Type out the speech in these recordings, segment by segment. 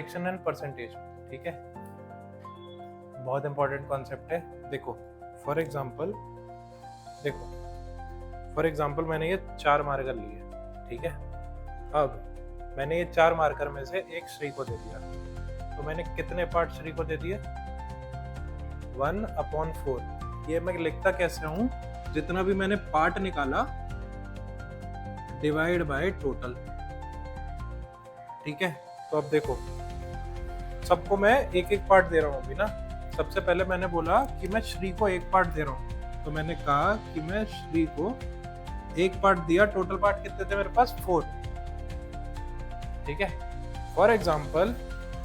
Fraction and percentage. ठीक है, बहुत इंपॉर्टेंट कॉन्सेप्ट है। देखो फॉर एग्जाम्पल मैंने ये 4 मार्कर लिए, ठीक है। अब मैंने ये 4 मार्कर में से एक श्री को दे दिया, तो मैंने कितने पार्ट श्री को दे दिए? 1/4। ये मैं लिखता कैसे हूं? जितना भी मैंने पार्ट निकाला डिवाइड बाय टोटल। ठीक है, तो अब देखो सबको मैं एक एक पार्ट दे रहा हूं अभी ना। सबसे पहले मैंने बोला कि मैं श्री को एक पार्ट दे रहा हूं, तो मैंने कहा कि मैं श्री को एक पार्ट दिया। टोटल पार्ट कितने थे मेरे पास? 4। ठीक है, फॉर एग्जाम्पल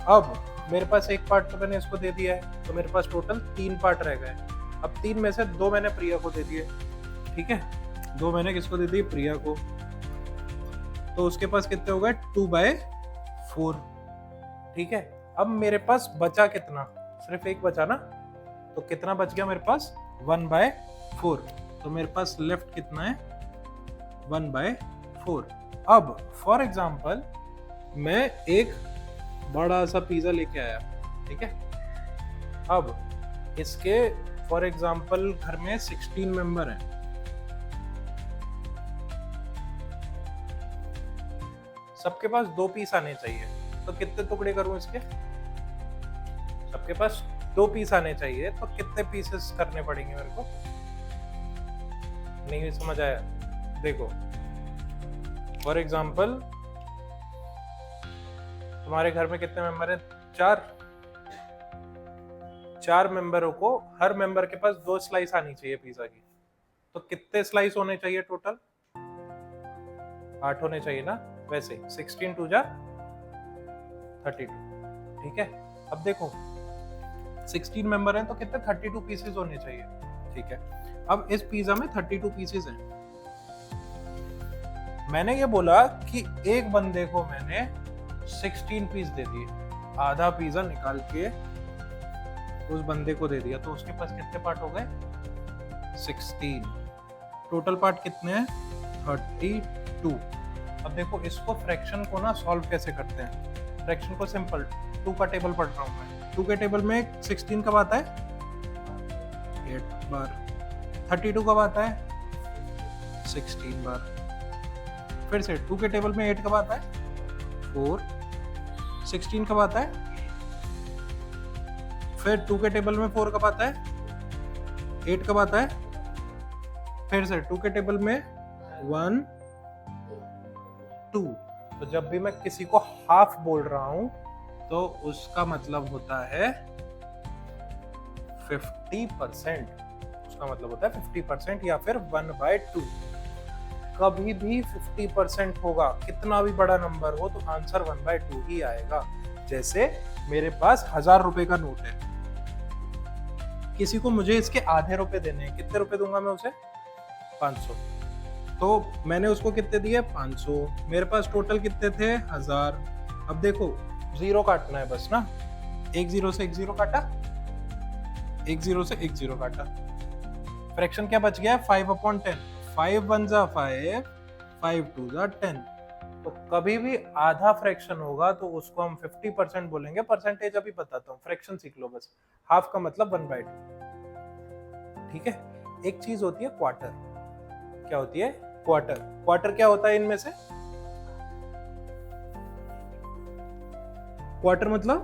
अब मेरे पास एक पार्ट तो मैंने इसको दे दिया है, तो मेरे पास टोटल 3 पार्ट रह गए। अब 3 में से 2 मैंने प्रिया को दे दिए। ठीक है, 2 मैंने किसको दे दिए? प्रिया को। तो उसके पास कितने हो गए? 2/4। ठीक है, अब मेरे पास बचा कितना? सिर्फ एक बचा ना, तो कितना बच गया मेरे पास? 1/4। तो मेरे पास लेफ्ट कितना है? 1/4। अब फॉर एग्जाम्पल मैं एक बड़ा सा पिज्जा लेके आया, ठीक है। अब इसके फॉर एग्जाम्पल घर में 16 मेंबर हैं। सबके पास 2 पीस आने चाहिए, तो कितने टुकड़े करूं इसके? सबके पास 2 पीस आने चाहिए, तो कितने पीसेस करने पड़ेंगे मेरे को? नहीं समझ आया? देखो फॉर एग्जाम्पल तुम्हारे घर में कितने मेंबर हैं? 4 मेंबरों को, हर मेंबर के पास 2 स्लाइस आनी चाहिए पिज्जा की। तो कितने स्लाइस होने चाहिए टोटल? 8 होने चाहिए ना। वैसे 16 2 जा 32। ठीक है, अब देखो 16 मेंबर हैं तो कितने? 32 पीसेस होने चाहिए। ठीक है, अब इस पिज्जा में 32 पीसेस हैं। मैंने ये बोला कि एक बंदे को मैंने 16 पीस दे दिए, आधा पिज्जा निकाल के उस बंदे को दे दिया, तो उसके पास कितने पार्ट हो गए? 16। टोटल पार्ट कितने हैं? 32। अब देखो इसको फ्रैक्शन को ना सॉल्व कैसे करते हैं। फ्रैक्शन को सिंपल 2 का टेबल पढ़ रहा हूं मैं। 2 के टेबल में 16 कब आता है? 8 बार। 32 कब आता है? 16 बार। फिर से 2 के टेबल में 8 कब आता है? 4। 16 कब आता है? फिर 2 के टेबल में 4 कब आता है? 8 कब आता है? फिर से 2 के टेबल में 1 2। तो जब भी मैं किसी को हाफ बोल रहा हूं तो उसका मतलब होता है 50%। उसका मतलब होता है 50% या फिर 1/2। कभी भी 50% होगा, कितना भी बड़ा नंबर हो, तो आंसर 1/2 ही आएगा। जैसे मेरे पास 1000 रुपए का नोट है, किसी को मुझे इसके आधे रुपए देने हैं, कितने रुपए दूंगा मैं उसे? 500। तो मैंने उसको कितने दिए? 500। मेरे पास टोटल कितने थे? 1000। अब देखो 0 काटना है बस ना। 1 0 से 1 0 काटा, 1 0 से 1 0 काटा। फ्रैक्शन क्या बच गया? 5/10। 5 1 जा 5, 5 2 जा 10। तो कभी भी आधा फ्रैक्शन होगा तो उसको हम 50% बोलेंगे। परसेंटेज अभी बताता हूँ, फ्रैक्शन सीख लो बस। हाफ का मतलब 1/2। ठीक है, एक चीज होती है क्वार्टर। क्या होती है? क्वार्टर। क्वार्टर क्या होता है इनमें से? क्वार्टर मतलब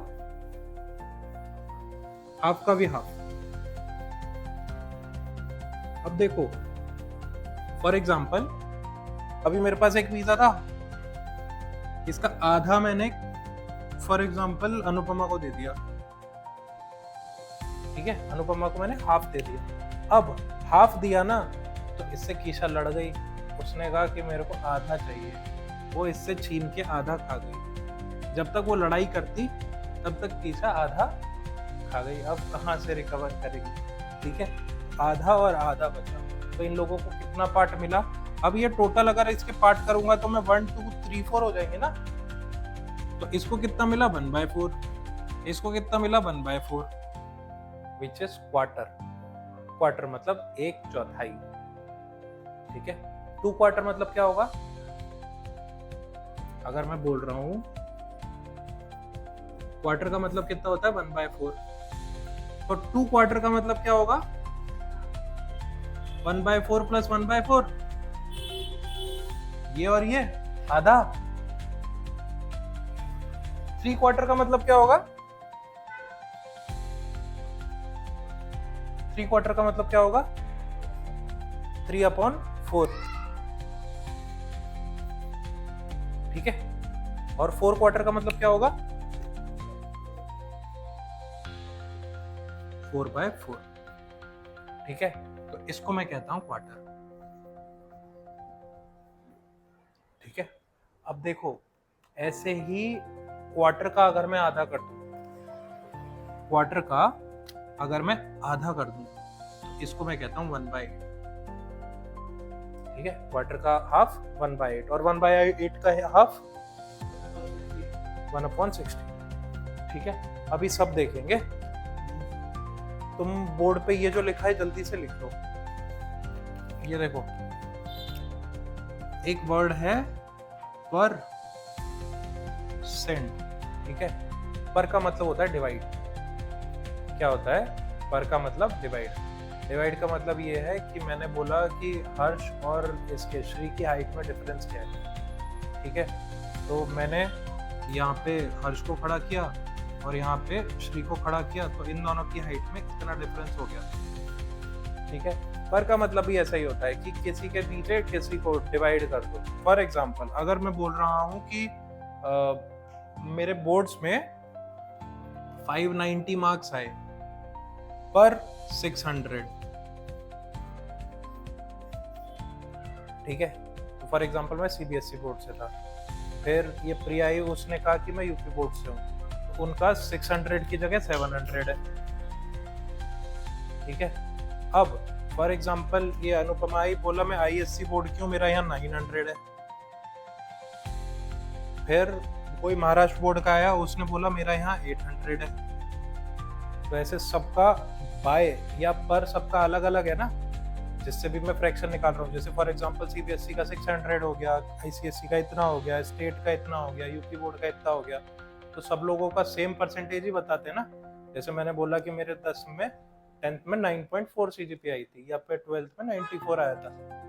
हाफ का भी हाफ। अब देखो फॉर एग्जाम्पल अभी मेरे पास एक पिज्जा था, इसका आधा मैंने फॉर एग्जाम्पल अनुपमा को दे दिया। ठीक है, अनुपमा को मैंने हाफ दे दिया। अब हाफ दिया ना, तो इससे कीशा लड़ गई। उसने कहा कि मेरे को आधा चाहिए, वो इससे छीन के आधा खा गई। जब तक वो लड़ाई करती तब तक कीशा आधा खा गई। अब कहाँ से रिकवर करेगी? ठीक है, आधा और आधा बचा, तो इन लोगों को कितना पार्ट मिला? अब ये टोटल अगर इसके पार्ट करूंगा तो मैं 1 2 3 4 हो जाएंगे ना। तो इसको कितना मिला? 1/4। इसको कितना मिला? 1/4, विच इज क्वार्टर। क्वार्टर मतलब 1/4। ठीक है, 2 क्वार्टर मतलब क्या होगा? अगर मैं बोल रहा हूं क्वार्टर का मतलब कितना होता है 1/4, तो 2 क्वार्टर का मतलब क्या होगा 1/4 प्लस 1/4, ये और ये आधा। 3 क्वार्टर का मतलब क्या होगा 3 क्वार्टर का मतलब क्या होगा 3/4, ठीक है। और 4 क्वार्टर का मतलब क्या होगा 4/4, ठीक है। तो इसको मैं कहता हूं क्वार्टर, ठीक है। अब देखो ऐसे ही क्वार्टर का अगर मैं आधा कर दूं, क्वार्टर का अगर मैं आधा कर दूं तो इसको मैं कहता हूं 1/8, ठीक है। क्वार्टर का हाफ 1/8 और 1/8 का हाफ 1/60, ठीक है। अभी सब देखेंगे, तुम बोर्ड पे ये जो लिखा है जल्दी से लिख लो। ये देखो एक वर्ड है पर सेंट, ठीक है। पर का मतलब होता है डिवाइड, क्या होता है पर का मतलब डिवाइड। डिवाइड का मतलब ये है कि मैंने बोला कि हर्ष और इसके श्री की हाइट में डिफरेंस क्या है, ठीक है। तो मैंने यहाँ पे हर्ष को खड़ा किया और यहाँ पे श्री को खड़ा किया, तो इन दोनों की हाइट में इतना डिफरेंस हो गया, ठीक है। पर का मतलब भी ऐसा ही होता है कि किसी के पीछे किसी को डिवाइड कर दो। फॉर एग्जांपल अगर मैं बोल रहा हूँ कि मेरे बोर्ड्स में 590 मार्क्स आए पर 600, ठीक है। तो फॉर एग्जांपल मैं सीबीएसई बोर्ड से था, फिर ये प्रिया आई, उसने कहा कि मैं यूपी बोर्ड से हूँ, तो उनका 600 की जगह 700 है, ठीक है। अब फॉर एग्जांपल ये अनुपमा आई, बोला मैं आईएससी बोर्ड की हूँ, मेरा यहाँ 900 है। फिर कोई महाराष्ट्र बोर्ड का आया, उसने बोला मेरा यहाँ 800 है। तो ऐसे सबका बाय या पर सबका अलग अलग है ना, जिससे भी मैं फ्रैक्शन निकाल रहा हूँ। जैसे फॉर एग्जांपल सीबीएसई का 600 हो गया, आईसीएसई का इतना हो गया, स्टेट का इतना हो गया, यूपी बोर्ड का इतना हो गया, तो सब लोगों का सेम परसेंटेज ही बताते हैं ना। जैसे मैंने बोला कि मेरे 10 में 10th में 9.4 सीजीपी आई थी, या फिर 12th में 94 आया था,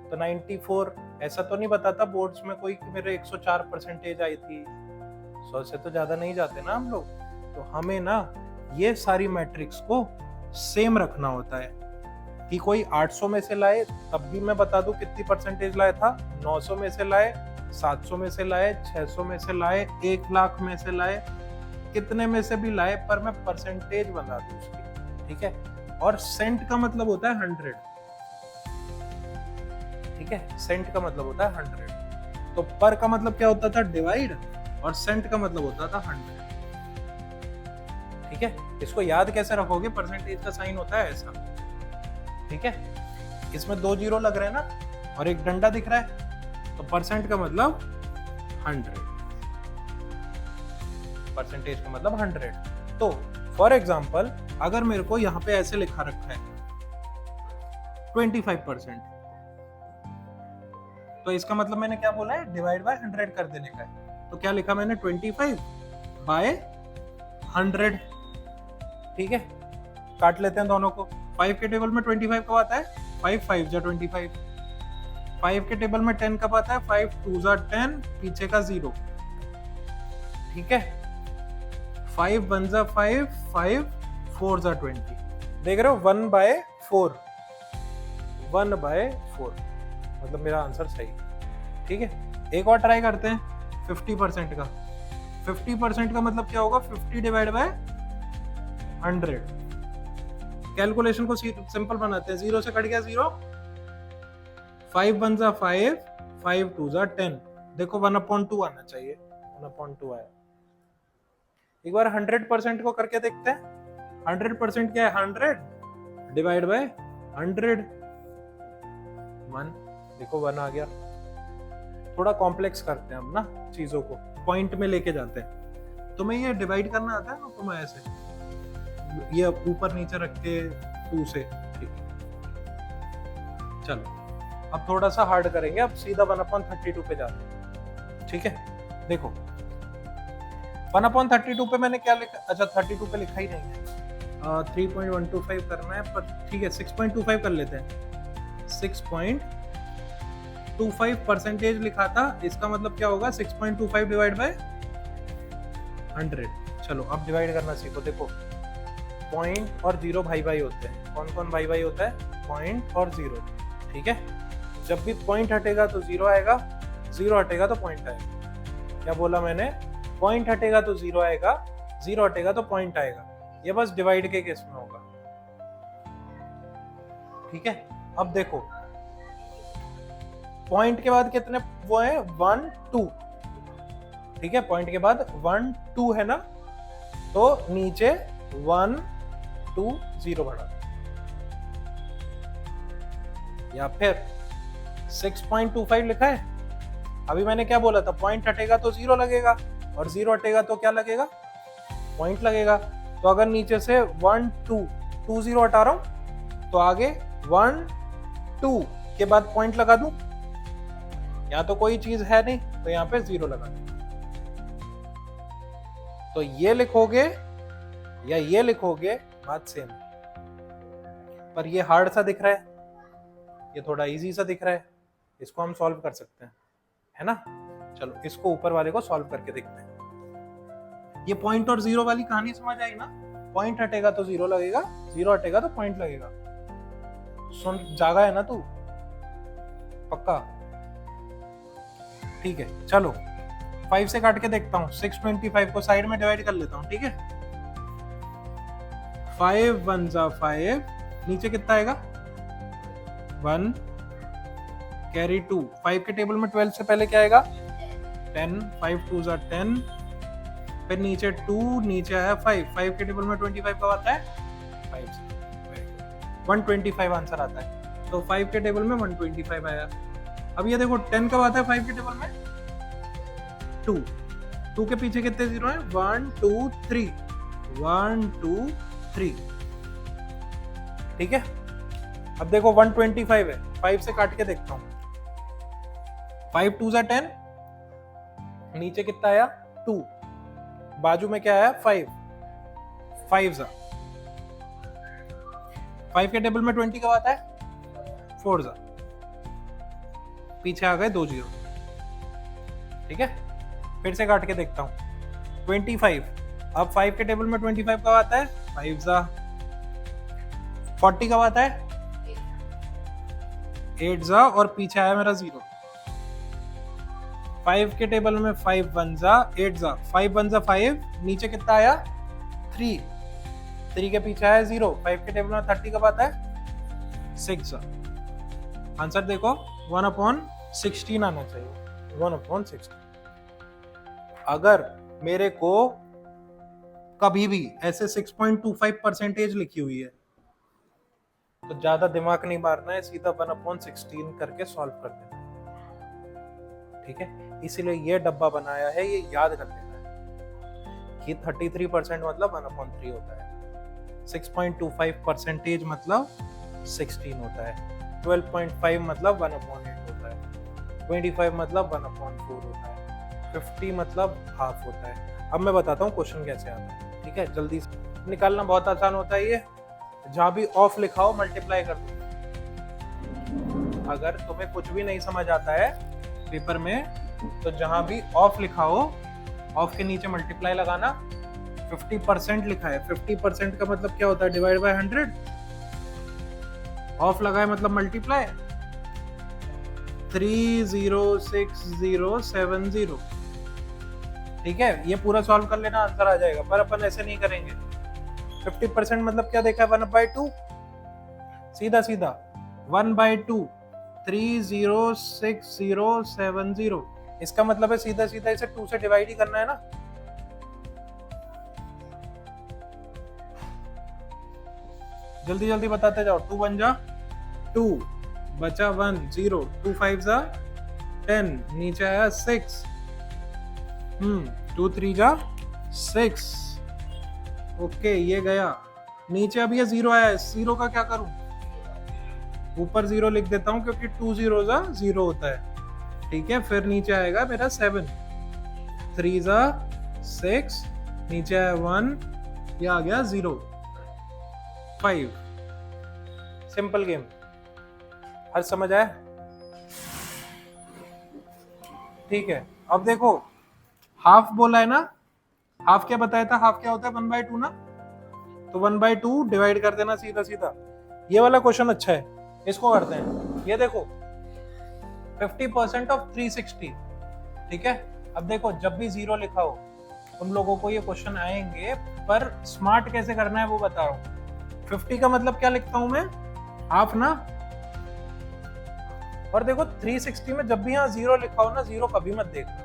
तो 94 ऐसा तो नहीं बताता बोर्ड्स में कोई कि मेरे 104 परसेंटेज आई थी। 100 से तो ज्यादा नहीं जाते ना हम लोग। तो हमें ना ये सारी मैट्रिक्स को सेम रखना होता है कि कोई 800 में से लाए तब भी मैं बता दूं कितनी परसेंटेज लाया था, 900 में से लाए, 700 में से लाए, 600 में से लाए, 1 लाख में से लाए, कितने में से भी लाए, पर मैं परसेंटेज बता दूं उसकी, ठीक है। और सेंट का मतलब होता है 100, ठीक है। सेंट का मतलब होता है 100। तो पर का मतलब क्या होता था डिवाइड, और सेंट का मतलब होता था 100, ठीक है। इसको याद कैसे रखोगे, परसेंटेज का साइन होता है ऐसा, ठीक है। इसमें 2 जीरो लग रहे हैं ना और एक डंडा दिख रहा है, तो परसेंट का मतलब 100, परसेंटेज का मतलब 100। तो फॉर एग्जांपल अगर मेरे को यहाँ पे ऐसे लिखा रखा है 25%, तो इसका मतलब मैंने क्या बोला है, डिवाइड बाय 100 कर देने का है। तो क्या लिखा मैंने 25 बाय 100, ठीक है। काट लेते हैं दोनों को। 5 के टेबल में 25 कब आता है, 5 5 जा 25। 5 के टेबल में 10 कब आता है, 5 2 जा 10, पीछे का 0, ठीक है। 5 1 जा 5, 5 4 जा 20, देख रहे हो 1/4, 1/4 मतलब मेरा आंसर सही, ठीक है। एक और ट्राई करते हैं 50% का। 50% का मतलब क्या होगा, 50 डिवाइड बाय 100। कैलकुलेशन को सिंपल बनाते हैं, 0 से कट गया 0, 5 1 जा 5, 5 2 जा 10, देखो 1/2 आना चाहिए, 1/2 आया। एक बार 100% को करके देखते हैं। 100% क्या है, 100 डिवाइड बाय 100, 1, देखो 1 आ गया। थोड़ा कॉम्प्लेक्स करते हैं हम ना चीजों को, पॉइंट में लेके जाते हैं। तुम्हें ये डिवाइड करना आता है ना, तुम्हें ऐसे ये ऊपर नीचे रख के 2 से, ठीक है। चलो अब थोड़ा सा हार्ड करेंगे, अब सीधा 1/32 पे जाते हैं, ठीक है। देखो 1/32 पे मैंने क्या लिखा, अच्छा 32 पे लिखा ही नहीं है, 3.125 करना है, पर ठीक है 6.25 कर लेते हैं। 6.25% लिखा था, इसका मतलब क्या होगा 6.25 डिवाइड बाय 100। चलो अब डिवाइड करना सीखो। देखो पॉइंट और जीरो भाई भाई होते हैं। कौन कौन भाई भाई होता है? पॉइंट और जीरो। ठीक है, जब भी पॉइंट हटेगा तो जीरो आएगा, जीरो हटेगा तो पॉइंट आएगा। क्या बोला मैंने? पॉइंट हटेगा तो जीरो आएगा, जीरो हटेगा तो पॉइंट आएगा। ये बस डिवाइड के केस में होगा। ठीक है, अब देखो पॉइंट के बाद कितने वो है? 1 2। ठीक है, पॉइंट के बाद 1 2 है ना, तो नीचे 1 2 0 बढ़ा, या फिर 6.25 लिखा है। अभी मैंने क्या बोला था? पॉइंट हटेगा तो जीरो लगेगा, और जीरो हटेगा तो क्या लगेगा? पॉइंट लगेगा। तो अगर नीचे से 1 2 2 0 हटा रहा हूं, तो आगे 1 2 के बाद पॉइंट लगा दूं, या तो कोई चीज है नहीं तो यहाँ पे जीरो लगा दूं। तो ये लिखोगे या ये लिखोगे, बात सेम, पर ये हार्ड सा दिख रहा है, ये थोड़ा इजी सा दिख रहा है, इसको हम सॉल्व कर सकते हैं, है ना। चलो इसको ऊपर वाले को सॉल्व करके देखते हैं। ये पॉइंट और जीरो वाली कहानी समझ आई ना? पॉइंट हटेगा तो जीरो लगेगा, जीरो हटेगा तो पॉइंट लगेगा। सुन जागा है ना तू? पक्का? ठीक है, चलो 5 से काट के देखता हूं। 625 को साइड में डिवाइड कर लेता हूं। ठीक है, 5 1 जा 5, नीचे कितना आएगा? 1 कैरी 2। 5 के टेबल में 12 से पहले क्या आएगा? 10। 5 2 जा 10, फिर नीचे 2, नीचे आया 5। 5 के टेबल में 25 कब आता है? 5 से 125 आंसर आता है। तो 5 के टेबल में 125 आया। अब ये देखो 10 कब आता है 5 के टेबल में? 2। 2 के पीछे कितने जीरो हैं? 1 2 3, 1 2 3। ठीक है, अब देखो 125 है, 5 से काट के देखता हूं। 5 2 जा 10, नीचे कितना आया? 2, बाजू में क्या आया? 5। 5 जा 5 के टेबल में 20 कब आता है? 4 जा, पीछे आ गए 2 जीरो। ठीक है, फिर से काट के देखता हूं। 25, अब 5 के टेबल में 25 कब आता है? 5 जा। 40 कब आता है? 8 जा, और पीछे आया मेरा 0। 5 के टेबल में 5 1 जा 8 जा, 5 1 जा 5, नीचे कितना आया? 3। 3 के पीछे आया 0। 5 के टेबल में 30 कब आता है? 6 जा। आंसर देखो 1/16 आना चाहिए, 1/16। अगर मेरे को कभी भी ऐसे 6.25% लिखी हुई है तो ज्यादा दिमाग नहीं मारना है, सीधा 1/16 करके सॉल्व कर देना। ठीक है, इसीलिए ये डब्बा बनाया है, ये याद कर लेना है कि 33% मतलब 1/3 होता है, 6.25% मतलब 16 होता है, 12.5 मतलब 1/8 होता है, 25 मतलब 1/4 होता है, 50 मतलब हाफ होता है। अब मैं बताता हूँ क्वेश्चन कैसे आता है। ठीक है, जल्दी से निकालना बहुत आसान होता है। ये जहां भी ऑफ लिखा हो मल्टीप्लाई कर दो। अगर तुम्हें कुछ भी नहीं समझ आता है पेपर में, तो जहां भी ऑफ लिखा हो, ऑफ के नीचे मल्टीप्लाई लगाना। 50% लिखा है, 50% का मतलब क्या होता है? Divide by 100। ऑफ लगा है मतलब मल्टीप्लाई। 306,070। ठीक है, ये पूरा सॉल्व कर लेना, आंसर आ जाएगा। पर अपन ऐसे नहीं करेंगे। 50% मतलब क्या देखा है? 1/2। सीधा सीधा 1/2, 306,070। इसका मतलब है सीधा सीधा इसे 2 से डिवाइड ही करना है ना। जल्दी जल्दी बताते जाओ। 2 1 जा 2, बचा 1 0, 2 5 जा 10, नीचे आया 6, 2 3 जा 6। ओके, ये गया नीचे। अब ये 0 आया है, 0 का क्या करूं? ऊपर 0 लिख देता हूं क्योंकि 2 0 जा 0 होता है। ठीक है, फिर नीचे आएगा मेरा 7, 3 जा 6, नीचे है 1, ये आ गया 0, 5। सिंपल गेम, हर समझ आया? ठीक है, अब देखो हाफ बोला है ना, हाफ क्या बताया था, हाफ क्या होता है 1/2 ना, तो 1/2 डिवाइड कर देना सीधा सीधा। ये वाला क्वेश्चन अच्छा है, इसको करते हैं। ये देखो 50% ऑफ 360, ठीक है। अब देखो जब भी 0 लिखा हो तुम लोगों को ये क्वेश्चन आएंगे, पर स्मार्ट कैसे करना है वो बता रहा हूँ। 50 का मतलब क्या लिखता हूं मैं, हाफ ना। और देखो 360 में जब भी यहाँ 0 लिखा हो ना, 0 कभी मत देखना,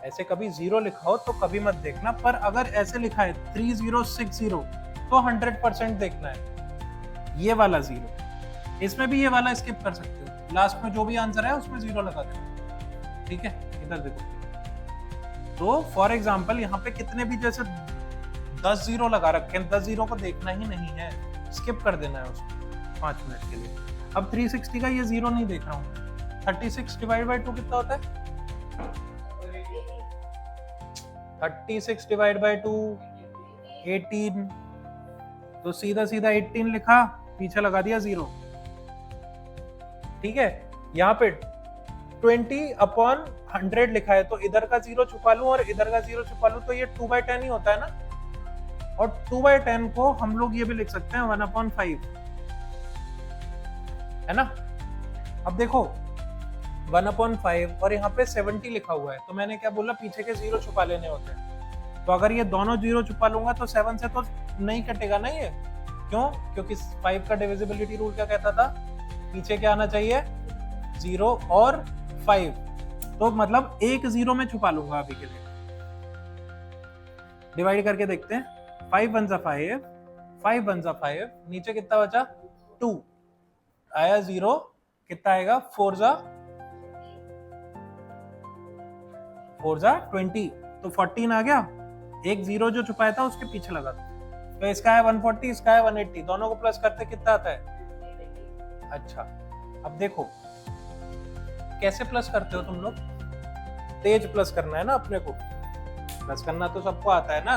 ऐसे कभी 0 लिखा हो तो कभी मत देखना। पर अगर ऐसे लिखा है 3060 तो 100% देखना है ये वाला 0। इसमें भी ये वाला स्किप कर सकते हो, लास्ट में जो भी आंसर है उसमें 0 लगा देना, ठीक है। इधर देखो, तो फॉर एग्जांपल यहाँ पे कितने भी जैसे 10 0 लगा रखे हैं, 10 0 को देखना ही नहीं है, स्किप कर देना है उसको 5 मिनट के लिए। अब 360 का ये 0 नहीं देख रहा हूँ। 36 डिवाइड बाई 2 कितना होता है? 36 डिवाइड बाई 2 18, तो सीधा सीधा 18 लिखा, पीछे लगा दिया 0, ठीक है। यहाँ पे 20/100 लिखा है, तो इधर का 0 छुपा लूं और इधर का 0 छुपा लूं, तो ये 2/10 ही होता है ना। और 2/10 को हम लोग ये भी लिख सकते हैं 1/5, है ना। अब देखो 1/5 और यहाँ पे 70 लिखा हुआ है, तो मैंने क्या बोला, पीछे के 0 छुपा लेने होते हैं। तो अगर ये दोनों 0 छुपा लूंगा तो 7 से तो नहीं कटेगा ना ये, क्यों? क्योंकि 5 का डिविजिबिलिटी रूल क्या कहता था, पीछे क्या आना चाहिए, 0 और 5, तो मतलब एक 0 में छुपा लूंगा अभी के लिए। डिवाइड करके देखते हैं, 5 1 जा 5, 5 1 जा 5, नीचे कितना बचा 2, आया 0, कितना आएगा 4 जा 20, तो 14 आ गया। एक 0 जो छुपाया था उसके पीछे लगा दो, तो इसका है 140, इसका है 180, दोनों को प्लस करते कितना आता है? अच्छा, अब देखो कैसे प्लस करते हो तुम लोग, तेज प्लस करना है ना अपने को, प्लस करना तो सबको आता है ना।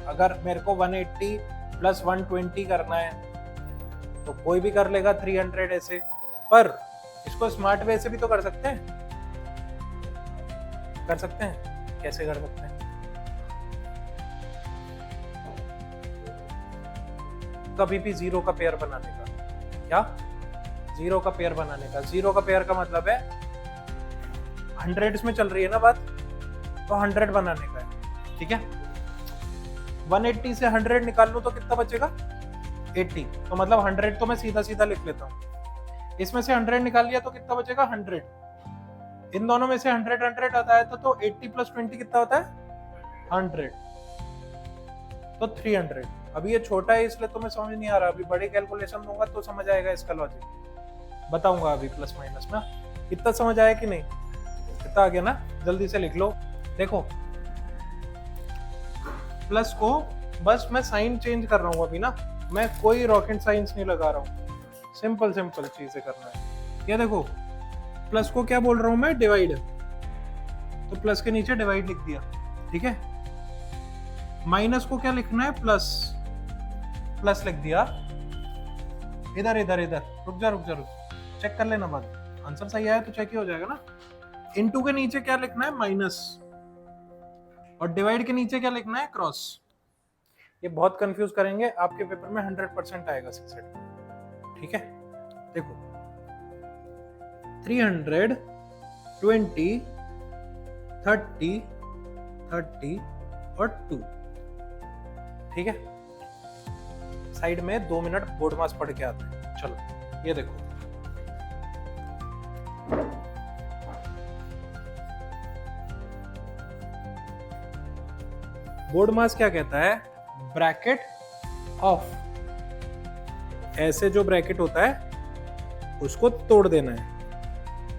अगर मेरे को 180 प्लस 120 करना है तो कोई भी कर लेगा 300 ऐसे, पर इसको स्मार्ट वे से भी तो कर सकते हैं। कर सकते हैं, कैसे कर सकते हैं? कभी भी 0 का पेयर बनाने का, क्या 0 का पेयर बनाने का, 0 का पेयर का मतलब है 100s में चल रही है ना बात, तो 100 बनाने का है, ठीक है। 180 से 100 निकाल लूं तो कितना बचेगा 80, तो मतलब 100 तो मैं सीधा सीधा लिख लेता हूँ। इसमें से 100 निकाल लिया तो कितना बचेगा 100, इन दोनों में से 100 100 आता है, तो 80 प्लस 20 कितना होता है 100, तो 300। अभी ये छोटा है इसलिए तुम्हें समझ नहीं आ रहा, अभी बड़े कैलकुलेशन दूंगा तो समझ आएगा इसका लॉजिक, बताऊंगा अभी प्लस माइनस में। इतना समझ आया कि नहीं? इतना आ गया ना, जल्दी से लिख लो। देखो प्लस को बस मैं साइन चेंज कर रहा हूँ अभी ना, मैं कोई रॉकेट साइंस नहीं लगा रहा हूँ, सिंपल सिंपल चीजें करना है। ये देखो प्लस को क्या बोल रहा हूँ मैं, डिवाइड, तो प्लस के नीचे डिवाइड लिख दिया, ठीक है। माइनस को क्या लिखना है, प्लस, प्लस लिख दिया। इधर इधर इधर रुक जा चेक कर लेना बाद, आंसर सही आया तो चेक ही हो जाएगा ना। इनटू के नीचे क्या लिखना है, माइनस, और डिवाइड के नीचे क्या लिखना है, क्रॉस। ये बहुत कंफ्यूज करेंगे, आपके पेपर में 100% आएगा सीसेट, ठीक है। देखो 300 20 30 30 और 2, ठीक है। साइड में 2 मिनट बोर्ड मास पढ़ के आते हैं। चलो ये देखो, बोर्ड मास क्या कहता है, ब्रैकेट ऑफ, ऐसे जो ब्रैकेट होता है उसको तोड़ देना है।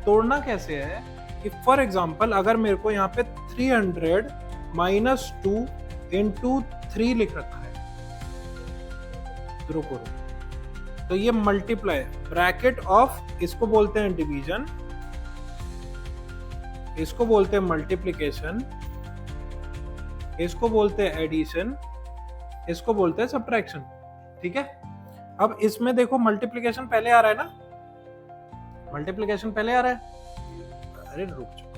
तोड़ना कैसे है कि फॉर एग्जांपल अगर मेरे को यहाँ पे 300 माइनस 2 इंटू 3 लिख रखा है, रुको, तो ये मल्टीप्लाई, ब्रैकेट ऑफ इसको बोलते हैं डिवीजन, इसको बोलते हैं मल्टीप्लिकेशन, इसको बोलते हैं एडिशन, इसको बोलते हैं सब्ट्रैक्शन। ठीक है, अब इसमें देखो मल्टीप्लिकेशन पहले आ रहा है ना, मल्टीप्लिकेशन पहले आ रहा है। अरे रुक जाओ,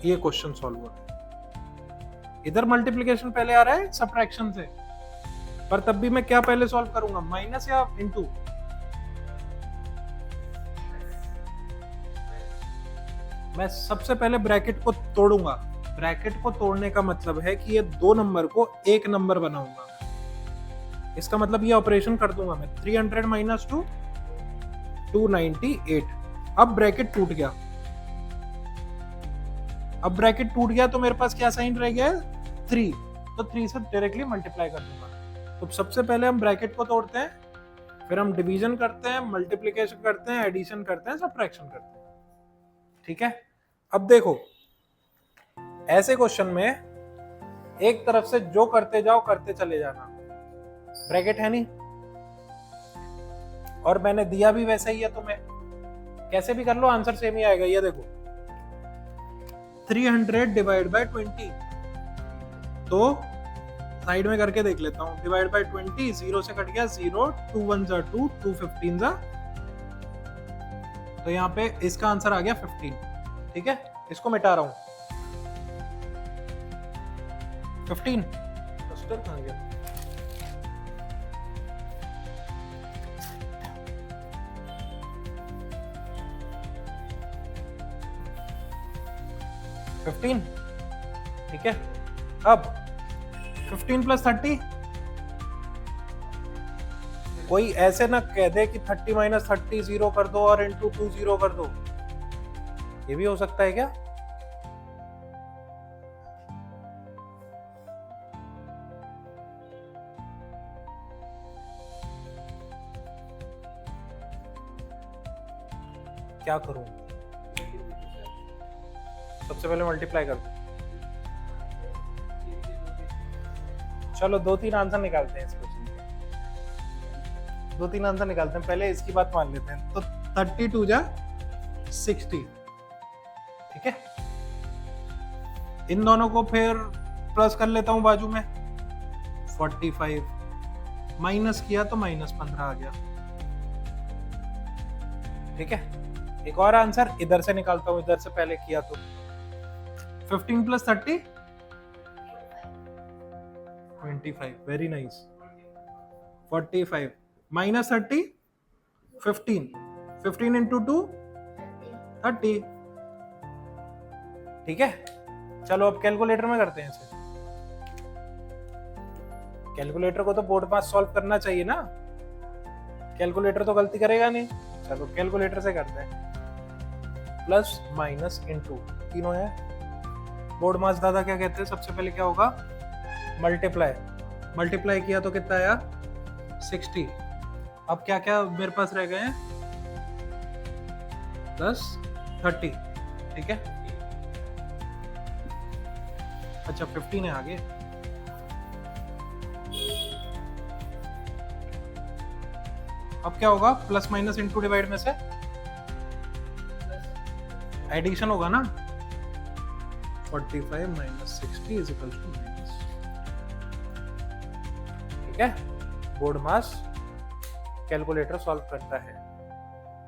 ये क्वेश्चन सॉल्व हो रहा है, इधर मल्टीप्लिकेशन पहले आ रहा है सब्ट्रैक्शन से, पर तब भी मैं क्या पहले सॉल्व करूंगा, माइनस या इनटू? मैं सबसे पहले ब्रैकेट को तोड़ूंगा। ब्रैकेट को तोड़ने का मतलब है कि ये दो नंबर को एक नंबर बनाऊंगा। इसका मतलब ये ऑपरेशन कर दूंगा मैं, 300 माइनस 2 298। अब ब्रैकेट टूट गया, अब ब्रैकेट टूट गया तो मेरे पास क्या साइन रह गया है, 3, तो 3 से डायरेक्टली मल्टीप्लाई कर दूंगा। तो सबसे पहले हम ब्रैकेट को तोड़ते हैं, फिर हम डिवीजन करते हैं, मल्टीप्लिकेशन करते हैं, एडिशन करते हैं, सब्ट्रैक्शन करते हैं। ठीक है, अब देखो ऐसे क्वेश्चन में एक तरफ से जो करते जाओ करते चले जाना, ब्रैकेट है नहीं और मैंने दिया भी वैसे ही है, तो मैं कैसे भी कर लो आंसर सेम ही आएगा। ये देखो 300 डिवाइड बाय 20, तो साइड में करके देख लेता हूं, डिवाइड बाय 20, 0 से कट गया 0, 2 1 जा 2, 2 15 जा, तो यहाँ पे इसका आंसर आ गया 15। ठीक है, इसको मिटा रहा हूं, 15 कहां गया, ठीक है। अब 15 प्लस 30, कोई ऐसे ना कह दे कि 30 माइनस 30 0 कर दो और इंटू 2 0 कर दो, ये भी हो सकता है क्या? क्या करूं, सबसे पहले मल्टीप्लाई कर दो। चलो 2-3 आंसर निकालते हैं इस क्वेश्चन के, 2-3 आंसर निकालते हैं, पहले इसकी बात मान लेते हैं। तो 32 जा 60, ठीक है। इन दोनों को फिर प्लस कर लेता हूं बाजू में, 45 माइनस किया तो माइनस 15 आ गया। ठीक है, एक और आंसर इधर से निकालता हूं, इधर से पहले किया तो 15 plus 30 25, very nice. 45 minus 30 15, 15 into 2 30। ठीक है, चलो अब कैलकुलेटर में करते हैं इसे। कैलकुलेटर को तो बोर्ड पास सॉल्व करना चाहिए ना, कैलकुलेटर तो गलती करेगा नहीं। चलो कैलकुलेटर से करते हैं, प्लस माइनस इंटू तीनों है। बोर्ड मास दादा क्या कहते हैं, सबसे पहले क्या होगा, मल्टीप्लाई। मल्टीप्लाई किया तो कितना आया 60। अब क्या क्या मेरे पास रह गए हैं, प्लस 30। ठीक है, अच्छा 15 है आगे। अब क्या होगा, प्लस माइनस इंटू डिवाइड में से एडिशन होगा ना, 45 minus 60 is equal to minus. ठीक है, बोर्ड मास कैलकुलेटर सॉल्व करता है।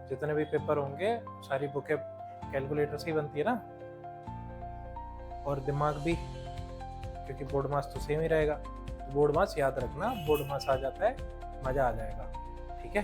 जितने भी पेपर होंगे सारी बुकें कैलकुलेटर से ही बनती है ना, और दिमाग भी, क्योंकि बोर्ड मास तो सेम ही रहेगा। बोर्ड मास याद रखना, बोर्ड मास आ जाता है मजा आ जाएगा। ठीक है।